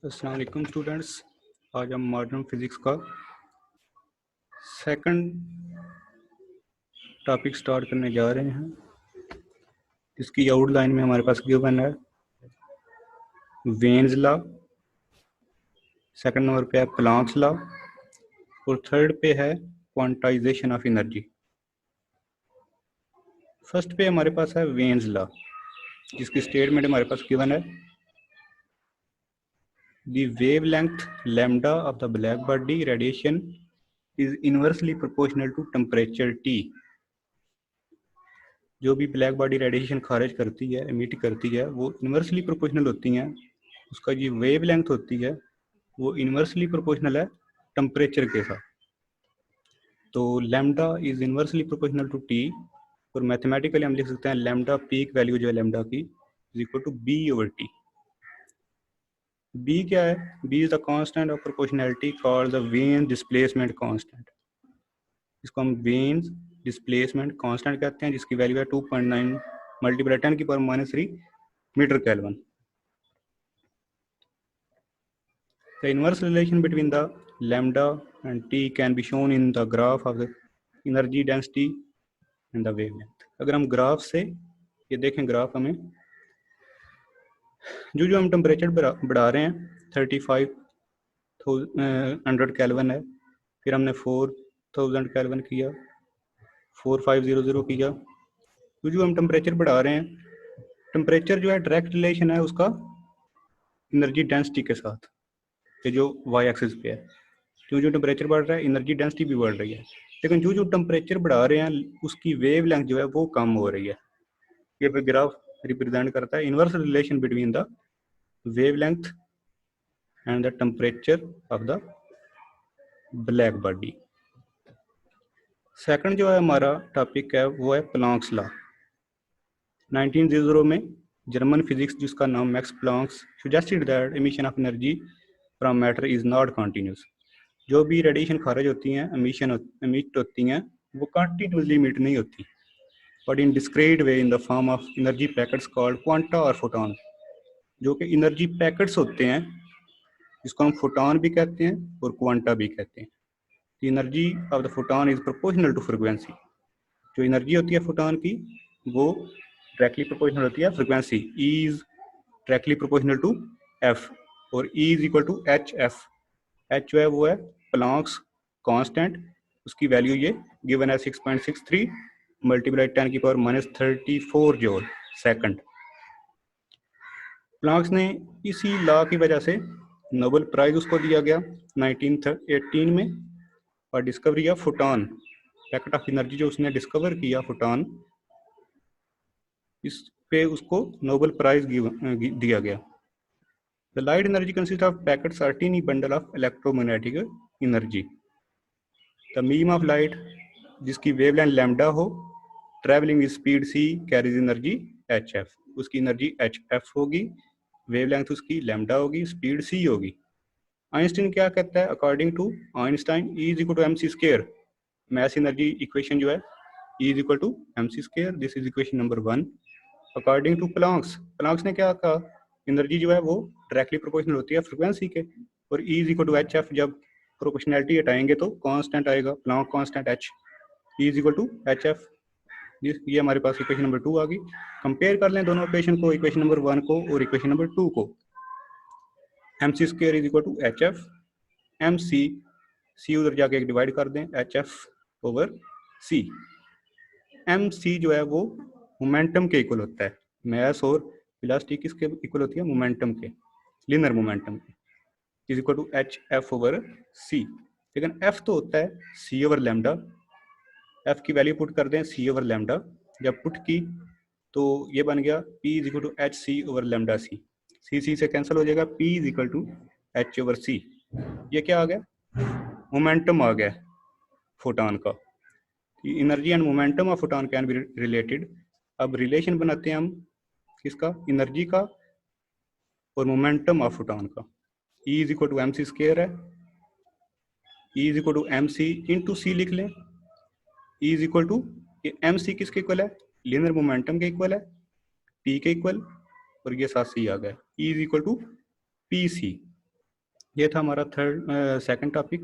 अस्सलाम वालेकुम स्टूडेंट्स। आज हम मॉडर्न फिजिक्स का सेकंड टॉपिक स्टार्ट करने जा रहे हैं। इसकी आउटलाइन में हमारे पास गिवन है वेन्स लॉ, सेकंड नंबर पे है प्लैंक्स लॉ और थर्ड पे है क्वांटाइजेशन ऑफ एनर्जी। फर्स्ट पे हमारे पास है वेन्स लॉ, जिसकी स्टेटमेंट हमारे पास गिवन है the wavelength lambda of the black body radiation is inversely proportional to temperature T। जो भी ब्लैक बॉडी रेडिएशन खारिज करती है, एमिट करती है, वो इन्वर्सली प्रोपोर्शनल होती हैं। उसका जो वेव लेंथ होती है वो इन्वर्सली प्रोपोर्शनल है टेम्परेचर के साथ। तो lambda is inversely proportional to t, और मैथमेटिकली हम लिख सकते हैं लैम्डा पीक वैल्यू जो है लैम्डा की is equal to b over t. B क्या है? B is the constant of proportionality called the Wien displacement constant. इसको हम वेन डिस्प्लेसमेंट कांस्टेंट कहते हैं, जिसकी वैल्यू है 2.9 multiply 10⁻³ metre kelvin. The inverse relation between the lambda and T can be shown in the graph of the energy density and the wavelength। अगर हम graph से ये देखें, ग्राफ हमें जो हम टेम्परेचर बढ़ा रहे हैं 3500 केल्विन है, फिर हमने 4000 केल्विन किया, 4500 किया। जो हम टेम्परेचर बढ़ा रहे हैं, टेम्परेचर जो है डायरेक्ट रिलेशन है उसका एनर्जी डेंसिटी के साथ, ये जो वाई एक्सिस पे है। जो टेम्परेचर बढ़ रहा है एनर्जी डेंसिटी भी बढ़ रही है, लेकिन जो टेम्परेचर बढ़ा रहे हैं उसकी वेव लेंथ जो है वो कम हो रही है। ये पे ग्राफ रिप्रेजेंट करता है inverse relation between the wave length and the temperature of the black body. Second जो है हमारा टॉपिक है वो है प्लैंक्स लॉ। 1900 में जर्मन फिजिक्स जिसका नाम Max Planck's suggested that emission of energy from matter is not continuous. जो भी रेडिएशन खारिज होती हैं, एमिट होती हैं, वो कंटिन्यूसली एमिट नहीं होती, but in discrete way in the form of energy packets called quanta और फोटॉन। जो कि एनर्जी पैकेट्स होते हैं, जिसको हम फोटॉन भी कहते हैं और क्वांटा भी कहते हैं। The energy of the photon is proportional to frequency. जो एनर्जी होती है फोटॉन की वो डायरेक्टली प्रोपोर्शनल होती है frequency. E is directly proportional to F और E is equal to H F. H जो है वो है प्लैंक्स कांस्टेंट, उसकी वैल्यू ये गिवन है 6.63 मल्टीप्लाई 10⁻34 जूल सेकंड। प्लैंक्स ने इसी लॉ की वजह से नोबेल प्राइज उसको दिया गया 1918 में, और discovery of photon, packet of energy जो उसने डिस्कवर किया फोटॉन, इस पे उसको नोबेल प्राइज दिया गया। The light energy consists of packets or tiny bundle of electromagnetic energy. The beam of light जिसकी वेवलेंथ लैम्डा हो, travelling with speed c carries energy hf। उसकी एनर्जी hf होगी, वेवलेंथ उसकी लैम्डा होगी, speed c होगी। Einstein क्या कहता है? According to Einstein E is equal to mc square. Mass energy equation जो है E is equal to mc square. This is equation number 1। According to Planck's, Planck's ने क्या कहा? एनर्जी जो है वो डायरेक्टली प्रोपोर्शनल होती है फ्रीक्वेंसी के, और E is equal to H f. जब प्रोपोर्शनैलिटी हटाएंगे तो कांस्टेंट आएगा, Planck constant H। E is equal to H f. ये हमारे पास इक्वेशन नंबर 2 आ गई। कंपेयर कर लें दोनों इक्वेशन को, इक्वेशन नंबर 1 को और इक्वेशन नंबर 2 को। mc square is equal to H f, mc c उधर जाके एक डिवाइड कर दें, h f over c। mc जो है वो मोमेंटम के इक्वल होता है। मैस और वेलोसिटी किसके इक्वल होती है? मोमेंटम के, लिनियर मोमेंटम के, is equal to H f over c. लेकिन एफ तो होता है सी ओवर लैम्डा। एफ की वैल्यू पुट कर दें सी ओवर लैम्डा, जब पुट की तो ये बन गया p is equal to h c over lambda c. C से कैंसिल हो जाएगा, p is equal to h over c. ये क्या आ गया? मोमेंटम आ गया फोटॉन का। Energy and momentum of photon can be related. अब रिलेशन बनाते हैं हम किसका? एनर्जी का और मोमेंटम ऑफ फोटॉन का। E is equal to m c square है, E is equal to m c into c लिख लें। E is equal to m c किसके इक्वल है? लिनियर मोमेंटम के इक्वल है, P के इक्वल, और ये साथ सी आ गया। E is equal to p c. ये था हमारा सेकंड टॉपिक,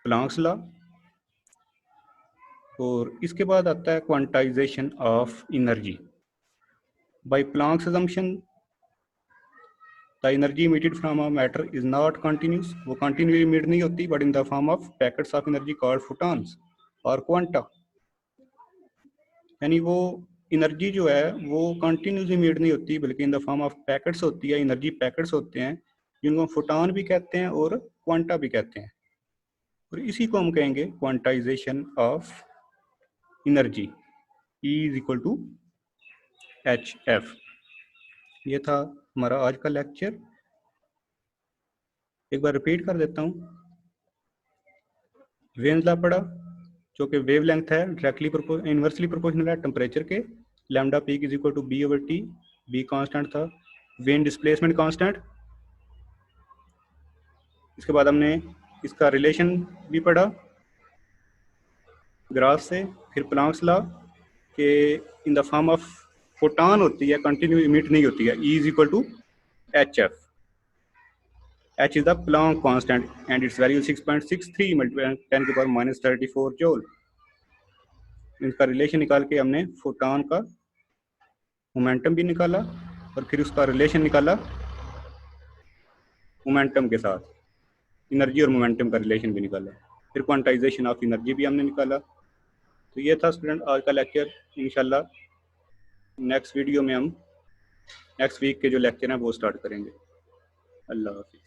प्लांक्स लॉ। और इसके बाद आता है quantization of energy by Planck's assumption. The energy emitted from a matter is not continuous, वो कंटिन्यू इमिट नहीं होती, but in the form of packets of energy called photons और quanta. यानी वो एनर्जी जो है वो कंटिन्यूस इमिट नहीं होती, बल्कि इन द फॉर्म ऑफ पैकेट्स होती है, एनर्जी पैकेट्स होते हैं, जिनको फोटॉन भी कहते हैं और क्वांटा भी कहते हैं। और इसी को हम कहेंगे quantisation of energy, E is equal to HF। ये था हमारा आज का लेक्चर, एक बार रिपीट कर देता हूँ। वेन्स लॉ पढ़ा, जो कि वेव लेंथ है डायरेक्टली इनवर्सली प्रोपोर्शनल है टेम्परेचर के, lambda peak is equal to B/T, b constant था, वेन डिस्प्लेसमेंट कांस्टेंट। इसके बाद हमने इसका रिलेशन भी पढ़ा ग्राफ से, फिर प्लांक्स लॉ के in the form of photon होती है, कंटिन्यू इमिट नहीं होती है, E is equal to HF। H is the Planck constant and its value is 6.63 multiplied 10 की पावर -34 जूल। इसका रिलेशन निकाल के हमने फोटॉन का मोमेंटम भी निकाला और फिर उसका रिलेशन निकाला मोमेंटम के साथ, एनर्जी और मोमेंटम का रिलेशन भी निकाला, फिर क्वांटाइजेशन ऑफ एनर्जी भी हमने निकाला। तो ये था स्टूडेंट आज का लेक्चर। इंशाल्लाह नेक्स्ट वीडियो में हम नेक्स्ट वीक के जो लेक्चर हैं वो स्टार्ट करेंगे। अल्लाह हाफिज़।